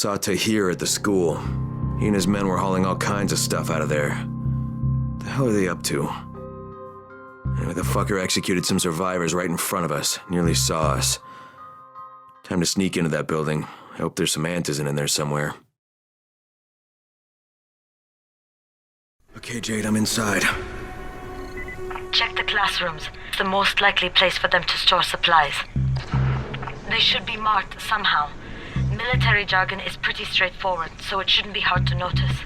Saw Tahir at the school. He and his men were hauling all kinds of stuff out of there. The hell are they up to? Anyway, the fucker executed some survivors right in front of us. Nearly saw us. Time to sneak into that building. I hope there's some antizin in there somewhere. Okay, Jade, I'm inside. Check the classrooms. It's the most likely place for them to store supplies. They should be marked somehow. Military jargon is pretty straightforward, so it shouldn't be hard to notice.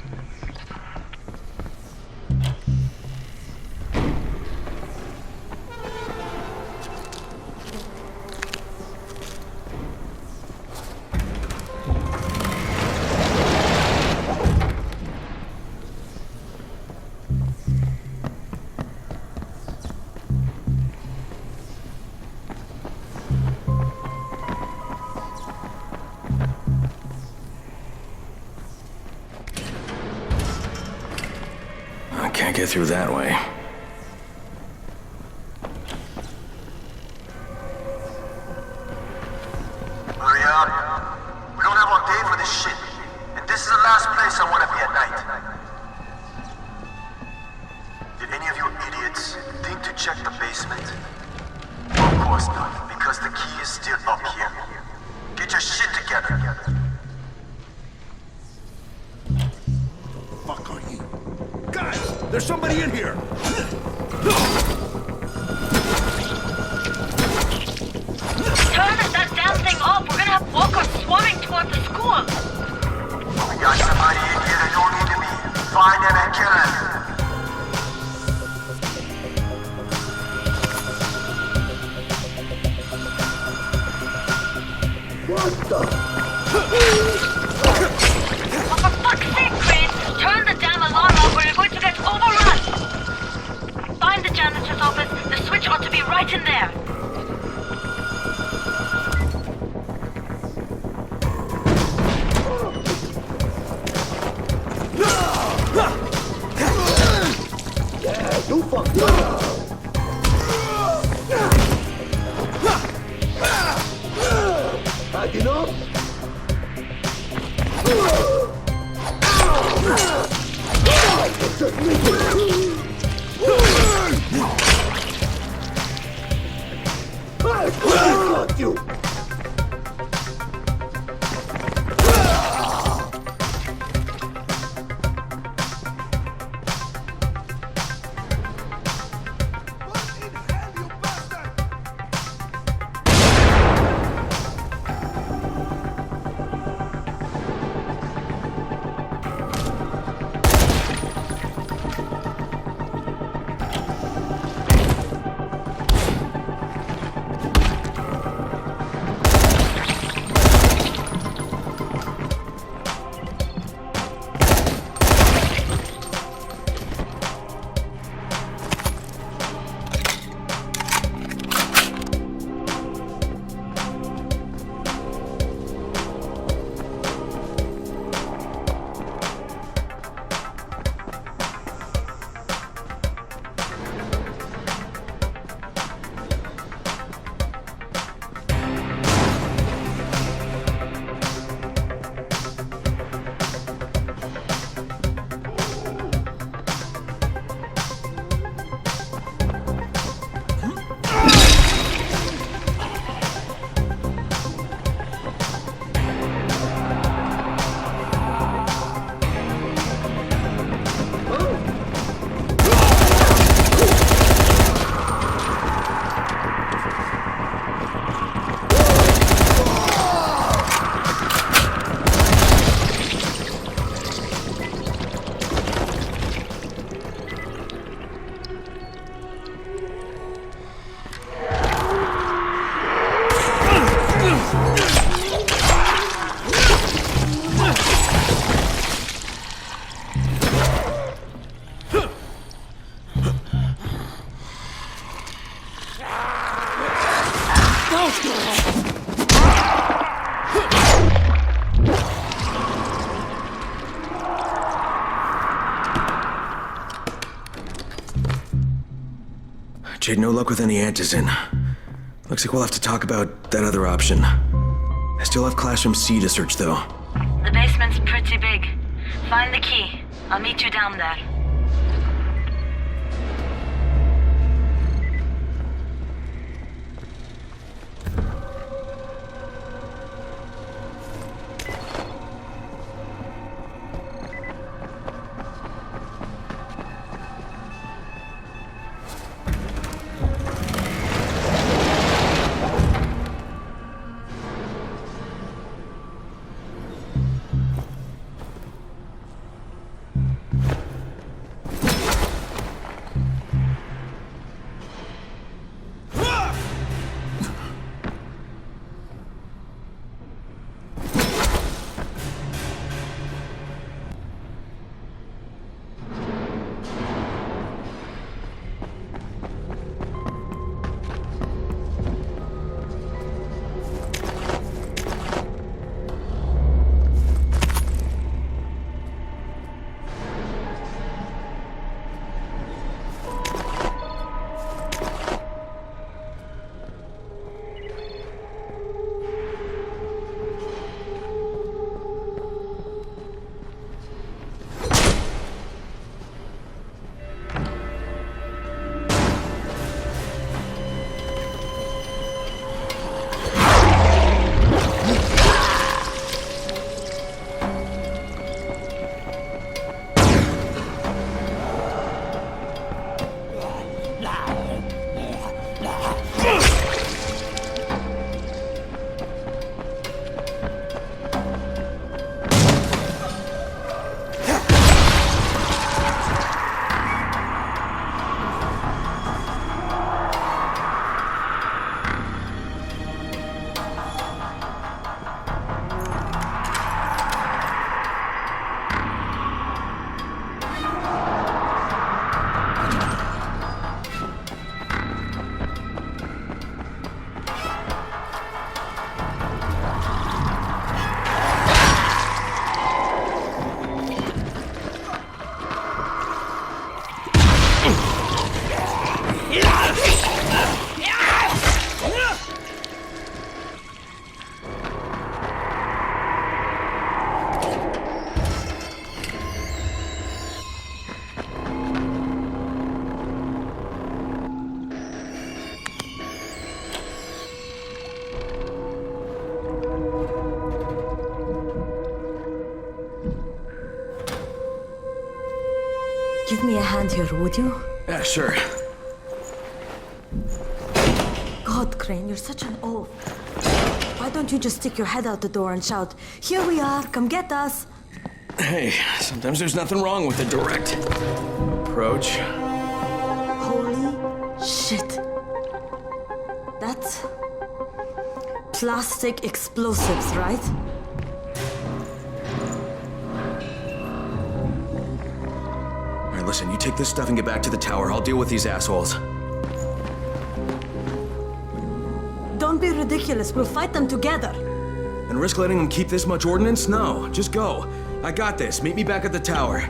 Can't get through that way. Hurry up. We don't have all day for this shit. And this is the last place I want to be at night. Did any of you idiots think to check the basement? Of course not, because the key is still up here. Get your shit together. Fuck are you? Guys, there's somebody in here! Turn that damn thing off! We're gonna have walkers swarming toward the school! We got somebody in here that don't need to be. Find them and kill them. What the? Oh, for fuck's sake, Chris! Turn the damn alarm off or you're going to get overrun! Find the janitor's office. The switch ought to be right in there. Yeah, you fucked up! Backing up? Just leave it! Fuck you! Jade, no luck with any antizin. Looks like we'll have to talk about that other option. I still have Classroom C to search, though. The basement's pretty big. Find the key. I'll meet you down there. Give me a hand here, would you? Yeah, sure. God, Crane, you're such an oaf. Why don't you just stick your head out the door and shout, "Here we are, come get us!" Hey, sometimes there's nothing wrong with a direct approach. Holy shit. That's plastic explosives, right? All right, listen, you take this stuff and get back to the tower. I'll deal with these assholes. Don't be ridiculous, we'll fight them together. And risk letting them keep this much ordnance? No, just go. I got this. Meet me back at the tower.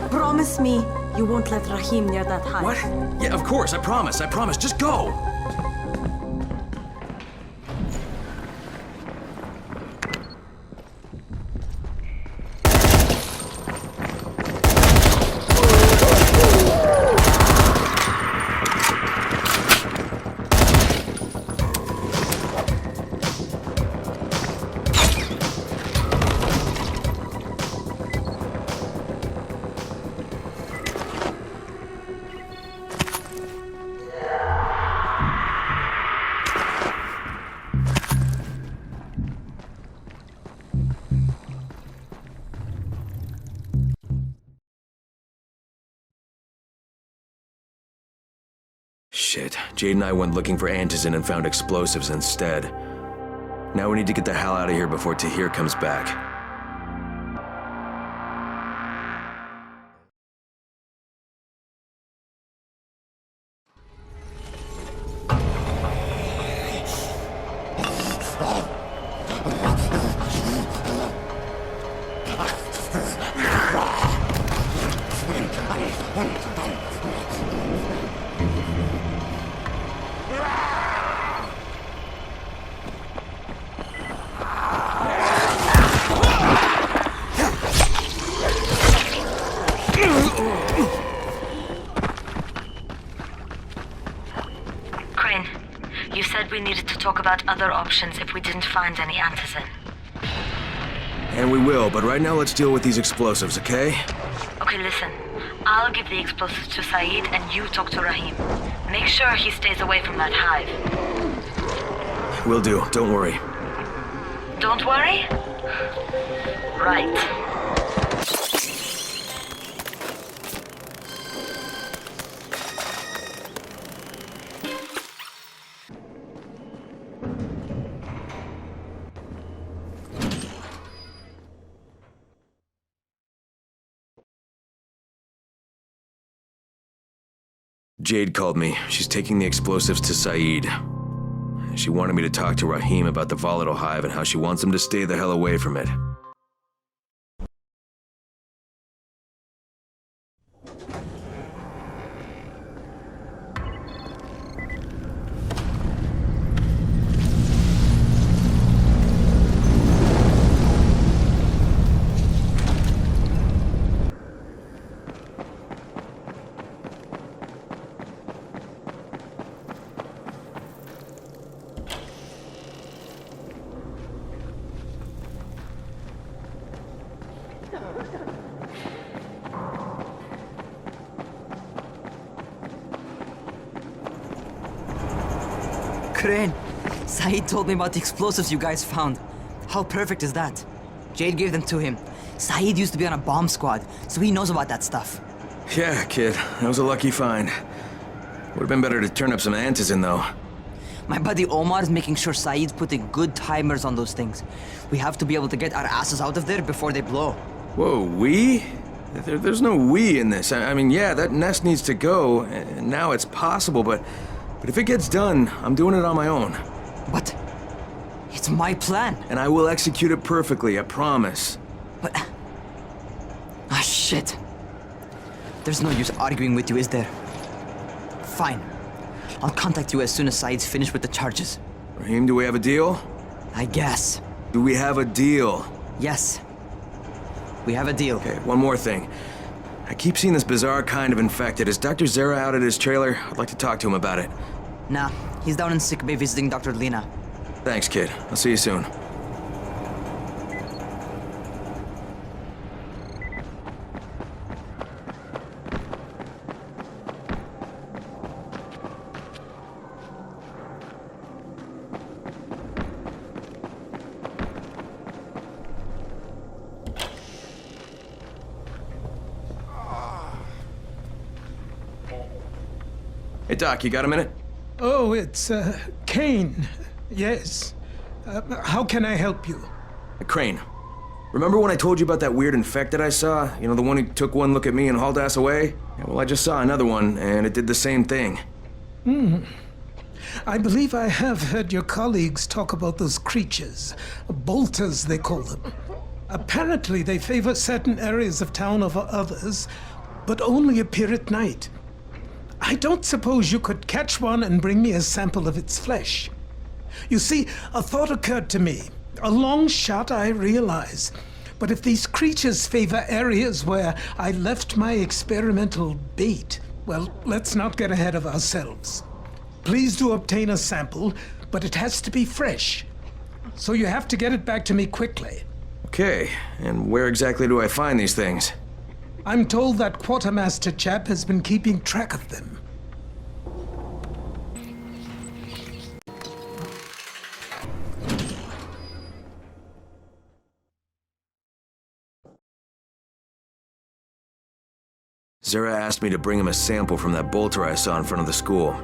Promise me you won't let Rahim near that hive. What? Yeah, of course. I promise. I promise. Just go. Shit, Jade and I went looking for antizin and found explosives instead. Now we need to get the hell out of here before Tahir comes back. we needed to talk about other options if we didn't find any antizin. And we will, but right now let's deal with these explosives, okay? Okay, listen. I'll give the explosives to Saeed and you talk to Rahim. Make sure he stays away from that hive. Will do, don't worry. Don't worry? Right. Jade called me. She's taking the explosives to Saeed. She wanted me to talk to Rahim about the volatile hive and how she wants him to stay the hell away from it. Crane, Saeed told me about the explosives you guys found. How perfect is that? Jade gave them to him. Saeed used to be on a bomb squad, so he knows about that stuff. Yeah, kid. That was a lucky find. Would've been better to turn up some antizin, though. My buddy Omar is making sure Saeed's putting good timers on those things. We have to be able to get our asses out of there before they blow. Whoa, we? There's no we in this. I mean, yeah, that nest needs to go, and now it's possible, but if it gets done, I'm doing it on my own. But it's my plan. And I will execute it perfectly, I promise. But... ah, shit. There's no use arguing with you, is there? Fine. I'll contact you as soon as Saeed's finished with the charges. Rahim, do we have a deal? I guess. Do we have a deal? Yes. We have a deal. Okay, one more thing. I keep seeing this bizarre kind of infected. Is Dr. Zera out at his trailer? I'd like to talk to him about it. Nah, he's down in sick bay visiting Dr. Lena. Thanks, kid. I'll see you soon. Hey, Doc, you got a minute? Oh, it's, Kane. Yes. How can I help you? Crane. Remember when I told you about that weird infected I saw? You know, the one who took one look at me and hauled ass away? Yeah, well, I just saw another one, and it did the same thing. I believe I have heard your colleagues talk about those creatures. Bolters, they call them. Apparently, they favor certain areas of town over others, but only appear at night. I don't suppose you could catch one and bring me a sample of its flesh. You see, a thought occurred to me. A long shot, I realize. But if these creatures favor areas where I left my experimental bait, well, let's not get ahead of ourselves. Please do obtain a sample, but it has to be fresh. So you have to get it back to me quickly. Okay, and where exactly do I find these things? I'm told that quartermaster chap has been keeping track of them. Zera asked me to bring him a sample from that bolter I saw in front of the school.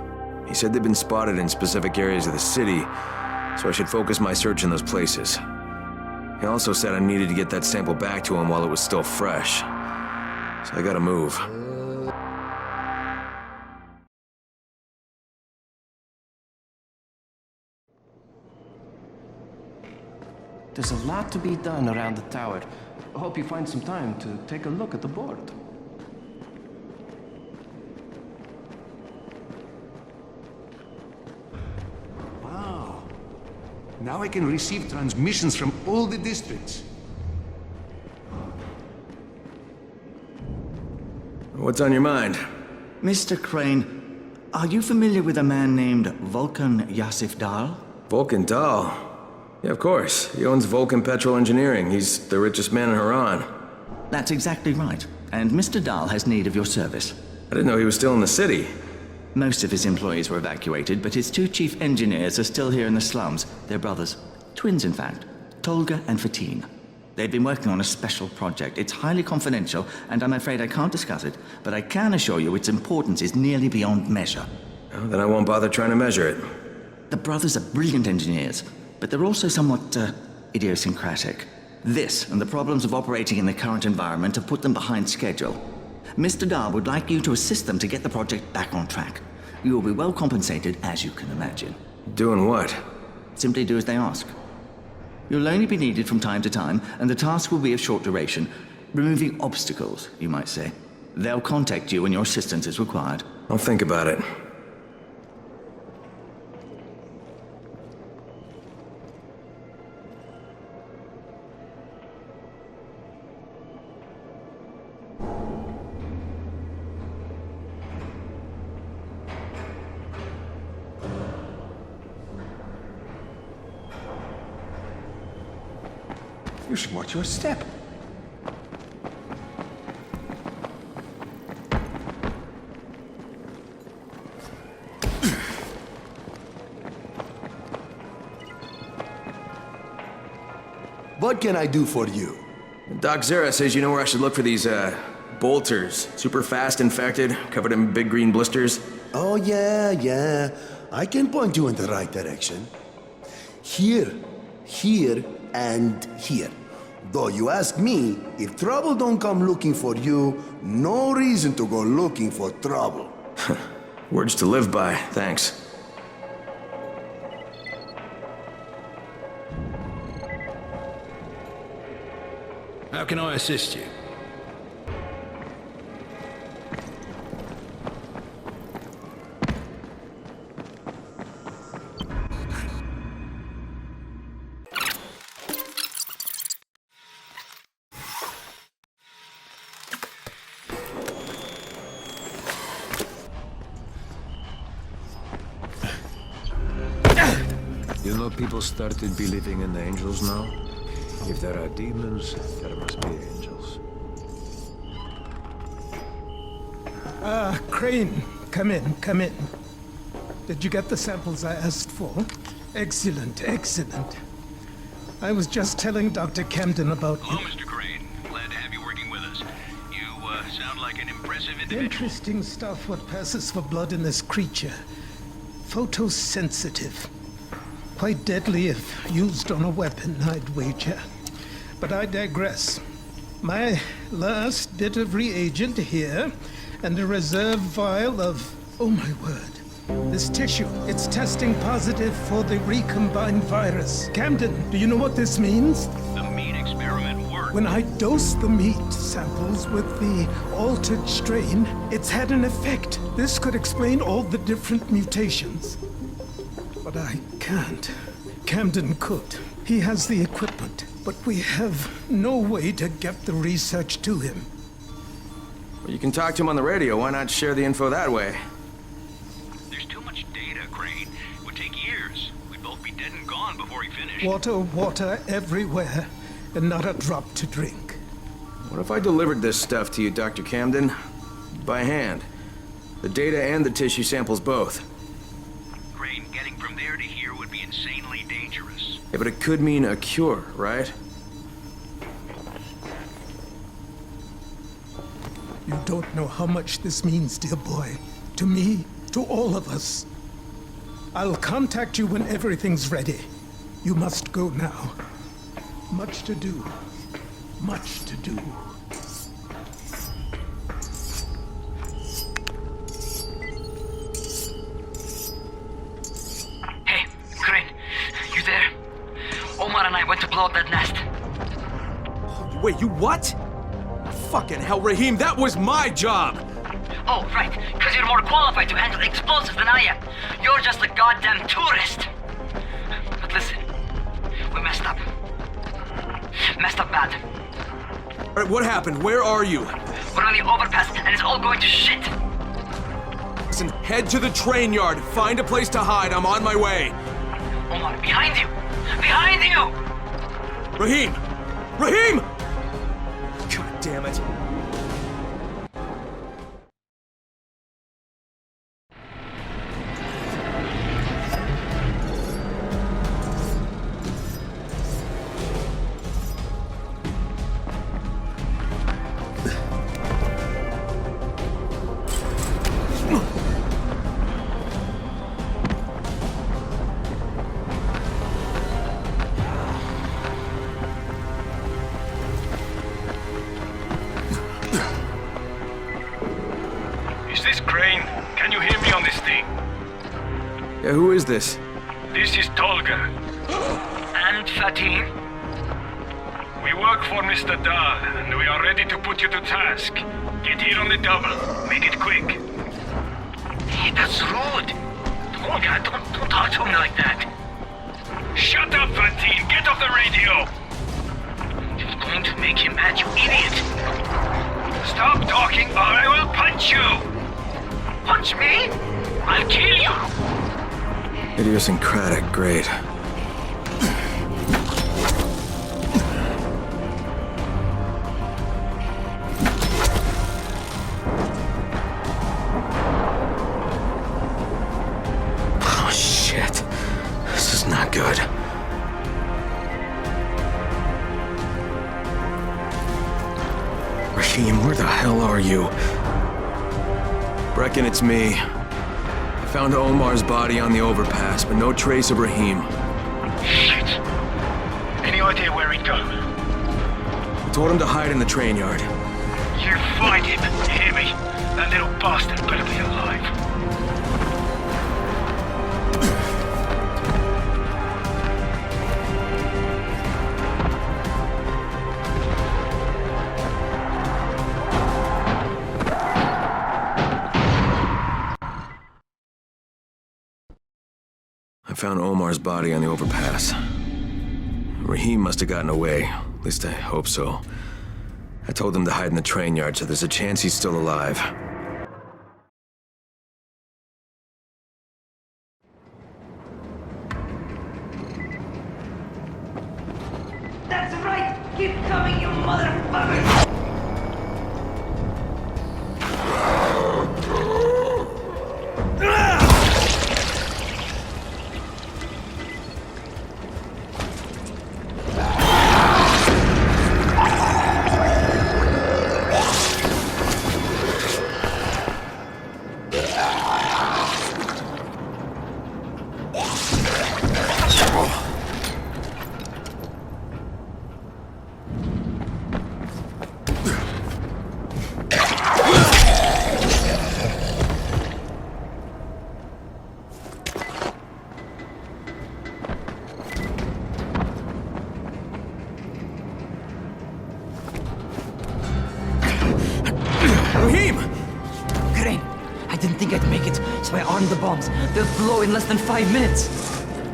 He said they'd been spotted in specific areas of the city, so I should focus my search in those places. He also said I needed to get that sample back to him while it was still fresh. So I gotta move. There's a lot to be done around the tower. I hope you find some time to take a look at the board. Wow. Now I can receive transmissions from all the districts. What's on your mind? Mr. Crane, Are you familiar with a man named Vulcan Yasif Dahl? Vulcan Dahl? Yeah, of course. He owns Vulcan Petrol Engineering. He's the richest man in Harran. That's exactly right. And Mr. Dahl has need of your service. I didn't know he was still in the city. Most of his employees were evacuated, but his two chief engineers are still here in the slums. They're brothers. Twins, in fact. Tolga and Fatin. They've been working on a special project. It's highly confidential, and I'm afraid I can't discuss it, but I can assure you its importance is nearly beyond measure. Oh, then I won't bother trying to measure it. The brothers are brilliant engineers, but they're also somewhat, idiosyncratic. This, and the problems of operating in the current environment, have put them behind schedule. Mr. Dahl would like you to assist them to get the project back on track. You will be well compensated, as you can imagine. Doing what? Simply do as they ask. You'll only be needed from time to time, and the task will be of short duration. Removing obstacles, you might say. They'll contact you when your assistance is required. I'll think about it. You should watch your step. What can I do for you? Doc Zera says you know where I should look for these, bolters. Super fast infected, covered in big green blisters. Oh, yeah. I can point you in the right direction. Here, and here. Though you ask me, if trouble don't come looking for you, no reason to go looking for trouble. Words to live by, thanks. How can I assist you? You know, people started believing in the angels now. If there are demons, there must be angels. Crane, come in. Did you get the samples I asked for? Excellent. I was just telling Dr. Camden about you. Hello, Mr. Crane. Glad to have you working with us. You sound like an impressive individual. Interesting stuff what passes for blood in this creature. Photosensitive. Quite deadly if used on a weapon, I'd wager. But I digress. My last bit of reagent here, and a reserve vial of... oh my word. This tissue, it's testing positive for the recombined virus. Camden, do you know what this means? The meat experiment worked. When I dose the meat samples with the altered strain, it's had an effect. This could explain all the different mutations. But I can't. Camden could. He has the equipment, but we have no way to get the research to him. Well, you can talk to him on the radio. Why not share the info that way? There's too much data, Crane. It would take years. We'd both be dead and gone before he finished. Water everywhere, and not a drop to drink. What if I delivered this stuff to you, Dr. Camden? By hand. The data and the tissue samples both. Crane, getting from there to here would be insanely dangerous. Yeah, but it could mean a cure, right? You don't know how much this means, dear boy. To me, to all of us. I'll contact you when everything's ready. You must go now. Much to do. Hey, Crane, you there? Omar and I went to blow up that nest. Wait, you what? Fucking hell, Raheem, that was my job! Oh, right, because you're more qualified to handle explosives than I am. You're just a goddamn tourist. But listen, we messed up. Messed up bad. Alright, what happened? Where are you? We're on the overpass and it's all going to shit. Listen, head to the train yard. Find a place to hide. I'm on my way. Omar, behind you! Behind you! Rahim! Rahim! God damn it. Is this Crane? Can you hear me on this thing? Yeah, who is this? This is Tolga. And Fatih? We work for Mr. Dahl, and we are ready to put you to task. Get here on the double. Make it quick. Hey, that's rude. Tolga, don't talk to me like that. Shut up, Fatih! Get off the radio! You're going to make him mad, you idiot! Stop talking or I will punch you! Punch me? I'll kill you! Idiosyncratic, great. Oh shit. This is not good. Rahim, where the hell are you? Brecken, it's me. I found Omar's body on the overpass, but no trace of Rahim. Shit. Any idea where he'd go? I told him to hide in the train yard. You find him, you hear me? That little bastard better be alive. I found Omar's body on the overpass. Rahim must have gotten away. At least I hope so. I told him to hide in the train yard, so there's a chance he's still alive. That's right! Keep coming, you motherfucker! Rahim! Crane, I didn't think I'd make it, so I armed the bombs. They'll blow in less than 5 minutes.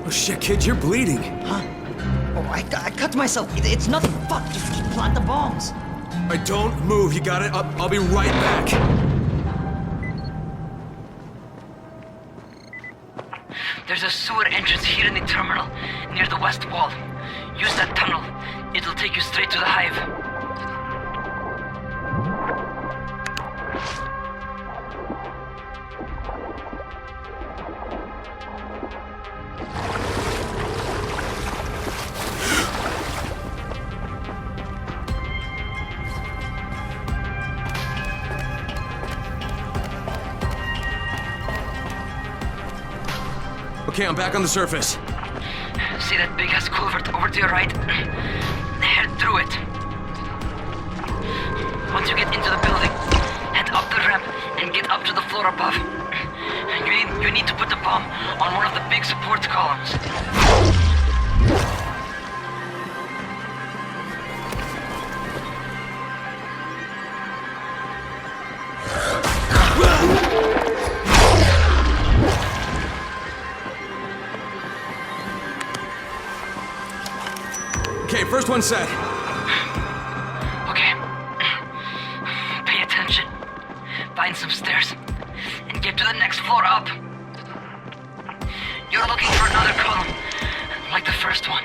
Oh shit, kid, you're bleeding. Huh? Oh, I cut myself. It's nothing. Fuck, just plant the bombs. Alright, don't move. You got it? I'll be right back. There's a sewer entrance here in the terminal, near the west wall. Use that tunnel. It'll take you straight to the hive. Okay, I'm back on the surface. See that big-ass culvert over to your right? Head through it. Once you get into the building, head up the ramp and get up to the floor above. You need to put the bomb on one of the big support columns. Okay, first one set. Okay. Pay attention. Find some stairs and Get to the next floor up. You're looking for another column, like the first one.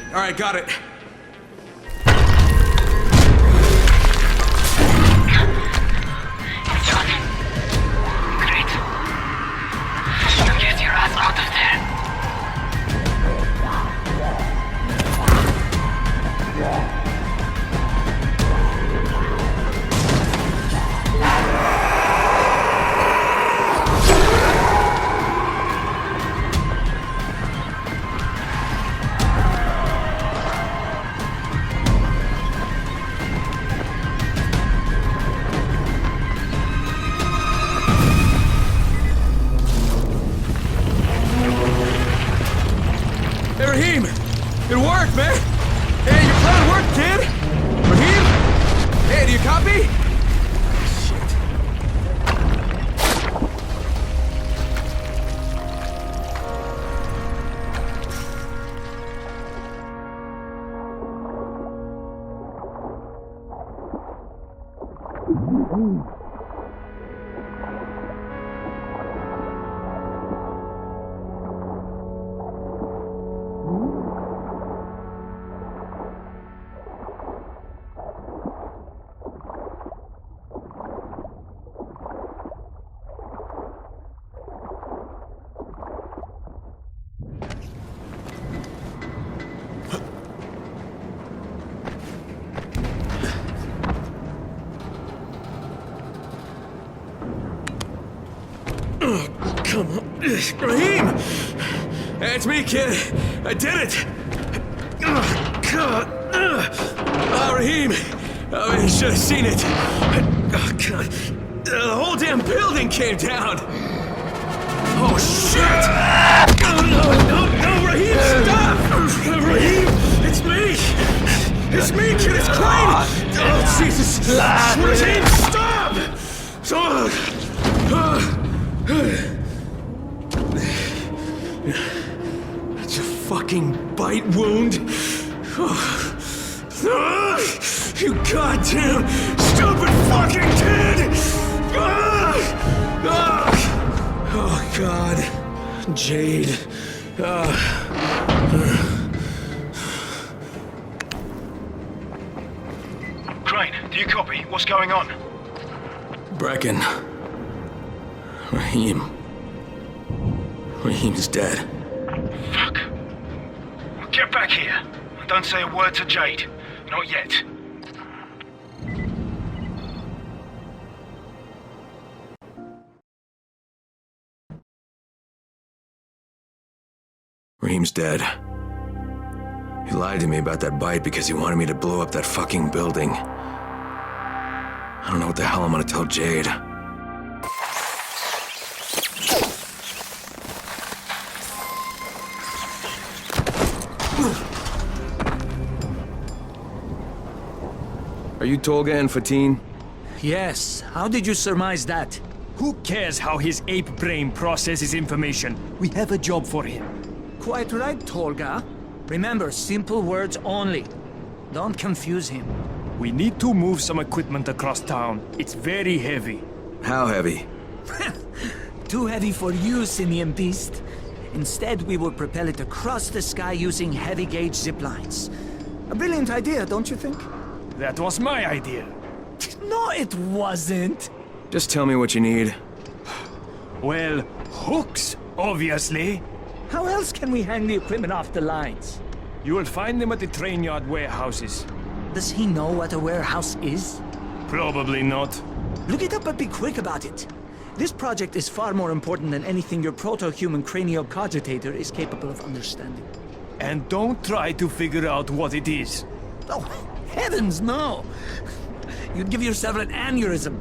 All right, got it. It's done. Great. Now get your ass out of there. Hey, Raheem! It worked, man! Hey, your plan worked, kid! Raheem? Hey, do you copy? Come on. Raheem! Hey, it's me, kid. I did it! God. Raheem! Oh, you should have seen it. Oh, God. The whole damn building came down! Oh, shit! No, Raheem, stop! Raheem, it's me! It's me, kid, it's Klein! Oh, Jesus! Raheem, stop! It's a fucking bite wound. You goddamn stupid fucking kid! Oh, God. Jade. Crane, do you copy? What's going on? Brecken. Raheem's dead. Fuck. Get back here. Don't say a word to Jade. Not yet. Raheem's dead. He lied to me about that bite because he wanted me to blow up that fucking building. I don't know what the hell I'm gonna tell Jade. Are you Tolga and Fatine? Yes. How did you surmise that? Who cares how his ape brain processes information? We have a job for him. Quite right, Tolga. Remember, simple words only. Don't confuse him. We need to move some equipment across town. It's very heavy. How heavy? Too heavy for you, Simian Beast. Instead, we will propel it across the sky using heavy-gauge zip lines. A brilliant idea, don't you think? That was my idea. No, it wasn't. Just tell me what you need. Well, hooks, obviously. How else can we hang the equipment off the lines? You will find them at the train yard warehouses. Does he know what a warehouse is? Probably not. Look it up, but be quick about it. This project is far more important than anything your proto-human craniocogitator is capable of understanding. And don't try to figure out what it is. Oh, heavens, no! You'd give yourself an aneurysm.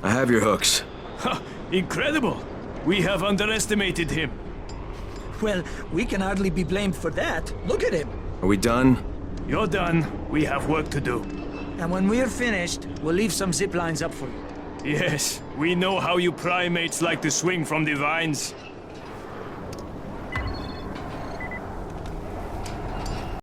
I have your hooks. Ha! Incredible! We have underestimated him. Well, we can hardly be blamed for that. Look at him. Are we done? You're done. We have work to do. And when we're finished, we'll leave some zip lines up for you. Yes, we know how you primates like to swing from the vines.